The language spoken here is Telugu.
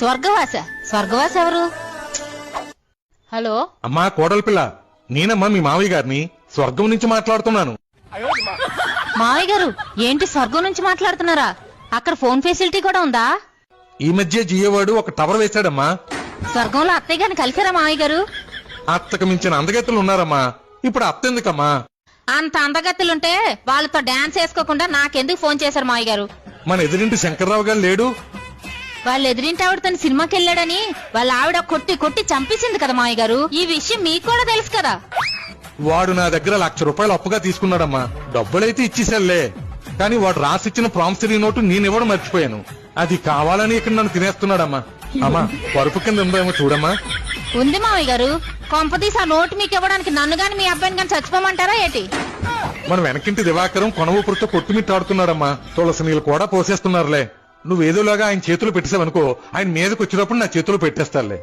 స్వర్గవాస స్వర్గవాస ఎవరు? హలో అమ్మా కోడలి పిల్ల, నేనమ్మా మీ మావయ్య గారిని స్వర్గం నుంచి మాట్లాడుతున్నాను. మావయ్య గారు ఏంటి స్వర్గం నుంచి మాట్లాడుతున్నారా? అక్కడ ఫోన్ ఫెసిలిటీ కూడా ఉందా? ఈ మధ్య జియోవాడు ఒక టవర్ వేశాడమ్మా. స్వర్గంలో అత్తయ్య గారిని కలిసారా మావయ్య గారు? అత్తకు మించిన అందగత్తెలు ఉన్నారమ్మా. ఇప్పుడు అత్తెందుకమ్మా? అంత అందగత్తులుంటే వాళ్ళతో డాన్స్ వేసుకోకుండా నాకెందుకు ఫోన్ చేశారు మావయ్య గారు? మన ఎదురింటి శంకర్రావు గారు లేడు? వాళ్ళు ఎదురింటి ఆవిడ తన సినిమాకి వెళ్ళాడని వాళ్ళ ఆవిడ కొట్టి కొట్టి చంపేసింది కదా మావయ్య గారు. ఈ విషయం మీకు కూడా తెలుసు కదా. వాడు నా దగ్గర ₹1,00,000 అప్పుగా తీసుకున్నాడమ్మా. డబ్బులైతే ఇచ్చేసాలే, కానీ వాడు రాసిచ్చిన ప్రామిసరీ నోటు నేనివ్వడం మర్చిపోయాను. అది కావాలని ఇక్కడ నన్ను తినేస్తున్నాడమ్మా. అమ్మా పరుపు కింద ఉందేమో చూడమ్మా. ఉంది మావయ్య గారు. కొంపదీసి ఆ నోటు మీకు ఇవ్వడానికి నన్ను గాని మీ అబ్బాయిని గాని చచ్చిపోమంటారా ఏంటి? మన వెనకింటి దివాకరం కొనవూపురుతో కొట్టుమిట్టాడుతున్నాడమ్మా. తులసి నీళ్ళు కూడా పోసేస్తున్నారులే. నువ్వేదోలాగా ఆయన చేతులు పెట్టేసావనుకో, ఆయన మీదకి వచ్చినప్పుడు నా చేతులు పెట్టేస్తారులే.